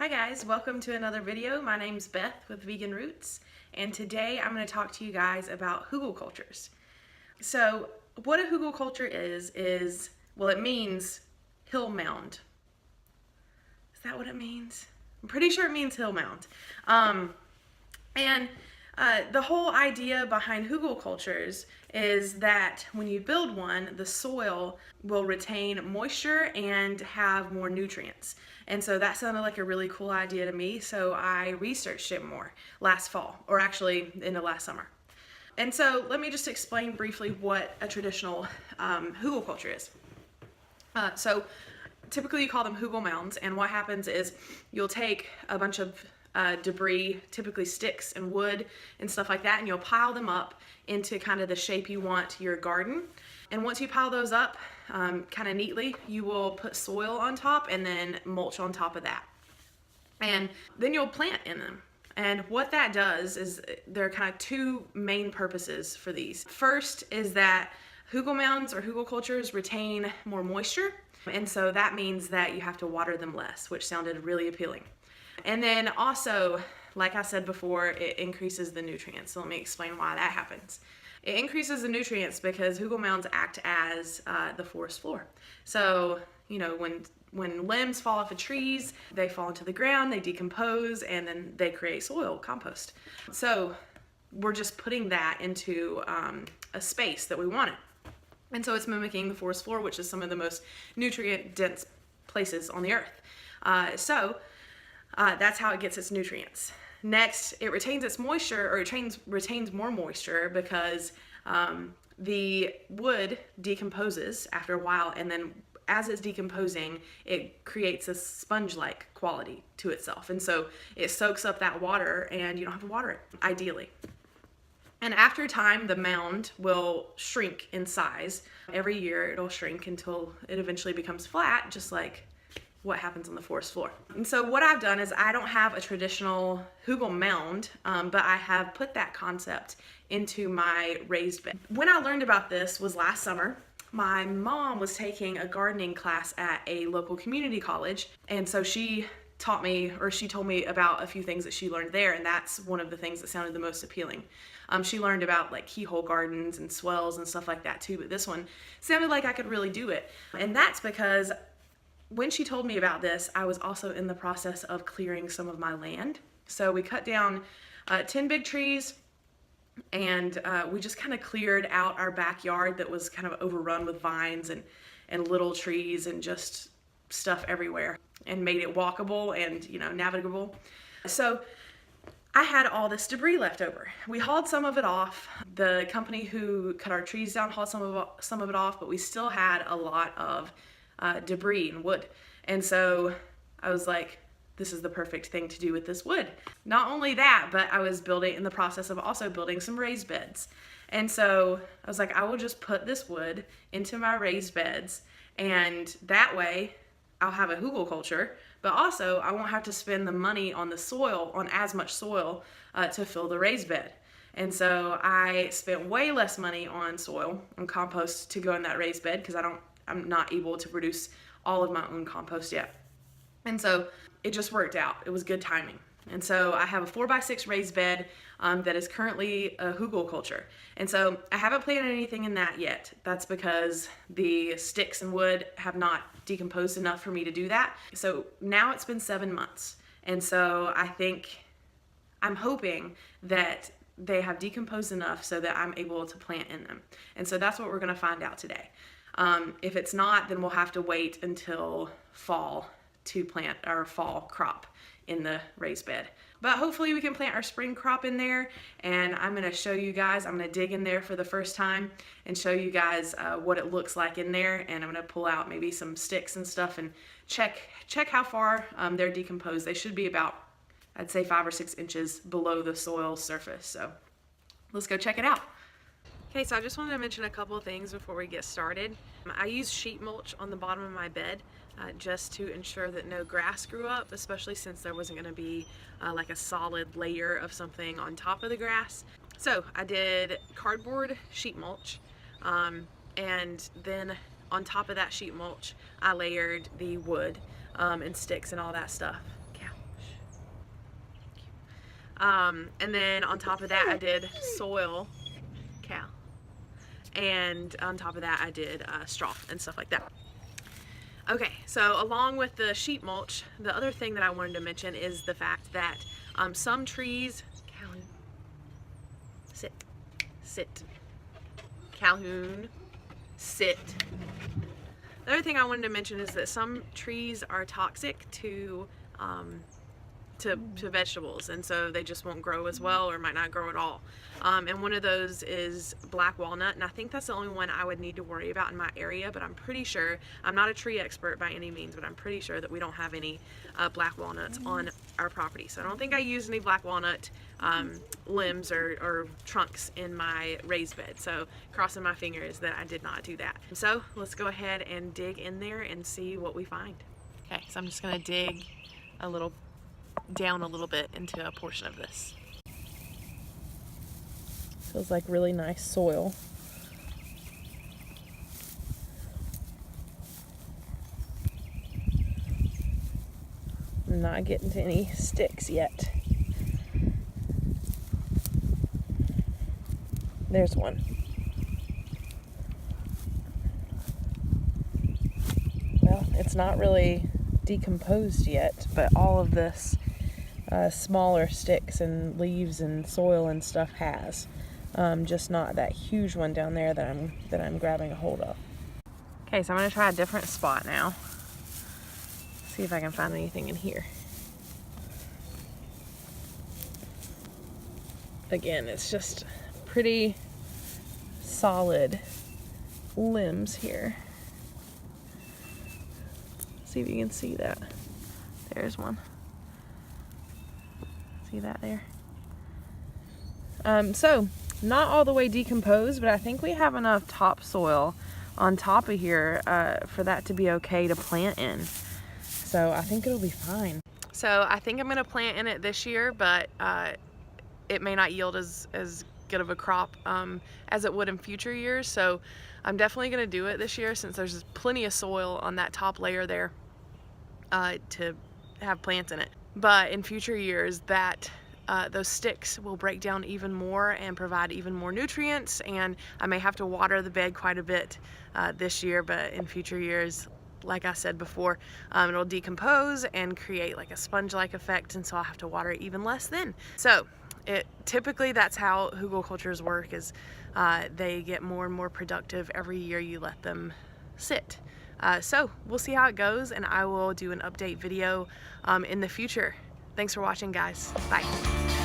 Hi guys, welcome to another video. My name's Beth with Vegan Roots, and today I'm going to talk to you guys about hugelkulturs. So what a hugelkultur is, well, it means hill mound. Is that what it means? I'm pretty sure it means hill mound. The whole idea behind hugelkulturs is that when you build one, the soil will retain moisture and have more nutrients. And so that sounded like a really cool idea to me, so I researched it more last fall, or actually into last summer. And so let me just explain briefly what a traditional hugelkultur is. So typically you call them hugel mounds, and what happens is you'll take a bunch of debris, typically sticks and wood and stuff like that, and you'll pile them up into kind of the shape you want your garden. And once you pile those up kind of neatly, you will put soil on top and then mulch on top of that. And then you'll plant in them. And what that does is there are kind of two main purposes for these. First is that hugel mounds or hugelkulturs retain more moisture, and so that means that you have to water them less, which sounded really appealing. And then also, like I said before, it increases the nutrients. So let me explain why that happens. It increases the nutrients because hugel mounds act as the forest floor. So, you know, when limbs fall off of trees, they fall into the ground, they decompose, and then they create soil, compost. So we're just putting that into a space that we want it. And so it's mimicking the forest floor, which is some of the most nutrient-dense places on the earth. That's how it gets its nutrients. Next, it retains its moisture, or it retains more moisture because the wood decomposes after a while, and then as it's decomposing, it creates a sponge-like quality to itself. And so it soaks up that water, and you don't have to water it, ideally. And after a time, the mound will shrink in size. Every year, it'll shrink until it eventually becomes flat, just like what happens on the forest floor. And so what I've done is I don't have a traditional hugel mound, but I have put that concept into my raised bed. When I learned about this was last summer. My mom was taking a gardening class at a local community college, and so she taught me, or she told me about a few things that she learned there, and that's one of the things that sounded the most appealing. She learned about like keyhole gardens and swells and stuff like that too, but this one sounded like I could really do it. And that's because when she told me about this, I was also in the process of clearing some of my land. So we cut down 10 big trees, and we just kind of cleared out our backyard that was kind of overrun with vines and little trees and just stuff everywhere, and made it walkable and, you know, navigable. So I had all this debris left over. We hauled some of it off. The company who cut our trees down hauled some of it off, but we still had a lot of debris and wood. And so I was like, this is the perfect thing to do with this wood. Not only that, but I was in the process of also building some raised beds. And so I was like, I will just put this wood into my raised beds, and that way I'll have a hugelkultur, but also I won't have to spend the money on the soil, on as much soil to fill the raised bed. And so I spent way less money on soil, on compost to go in that raised bed, because I'm not able to produce all of my own compost yet. And so it just worked out. It was good timing. And so I have a 4x6 raised bed that is currently a hugelkultur. And so I haven't planted anything in that yet. That's because the sticks and wood have not decomposed enough for me to do that. So now it's been 7 months. And so I'm hoping that they have decomposed enough so that I'm able to plant in them. And so that's what we're going to find out today. If it's not, then we'll have to wait until fall to plant our fall crop in the raised bed. But hopefully we can plant our spring crop in there, and I'm going to show you guys. I'm going to dig in there for the first time and show you guys what it looks like in there, and I'm going to pull out maybe some sticks and stuff and check how far they're decomposed. They should be about, I'd say, 5 or 6 inches below the soil surface. So let's go check it out. Okay, so I just wanted to mention a couple of things before we get started. I use sheet mulch on the bottom of my bed just to ensure that no grass grew up, especially since there wasn't going to be like a solid layer of something on top of the grass. So I did cardboard sheet mulch, and then on top of that sheet mulch I layered the wood and sticks and all that stuff. And then on top of that I did soil, cow, and on top of that I did straw and stuff like that. Okay, so along with the sheet mulch, the other thing that I wanted to mention is the fact that some trees, Calhoun, sit, Calhoun, sit. The other thing I wanted to mention is that some trees are toxic to vegetables, and so they just won't grow as well or might not grow at all. And one of those is black walnut, and I think that's the only one I would need to worry about in my area, but I'm pretty sure, I'm not a tree expert by any means, but I'm pretty sure that we don't have any black walnuts on our property. So I don't think I used any black walnut limbs or trunks in my raised bed, so crossing my fingers that I did not do that. So let's go ahead and dig in there and see what we find. Okay, so I'm just gonna dig down a little bit into a portion of this. Feels like really nice soil. I'm not getting to any sticks yet. There's one. Well, it's not really decomposed yet, but all of this smaller sticks and leaves and soil and stuff has. Just not that huge one down there that I'm grabbing a hold of. Okay, so I'm gonna try a different spot now. See if I can find anything in here. Again, it's just pretty solid limbs here. See if you can see that. There's one. See that there? So not all the way decomposed, but I think we have enough topsoil on top of here for that to be okay to plant in. So I think it'll be fine. So I think I'm gonna plant in it this year, but it may not yield as good of a crop as it would in future years. So I'm definitely gonna do it this year since there's plenty of soil on that top layer there to have plants in it. But in future years, those sticks will break down even more and provide even more nutrients, and I may have to water the bed quite a bit this year, but in future years, like I said before, it'll decompose and create like a sponge-like effect, and so I'll have to water it even less then. So typically that's how hugelkulturs work, is they get more and more productive every year you let them sit. So we'll see how it goes, and I will do an update video in the future. Thanks for watching, guys. Bye.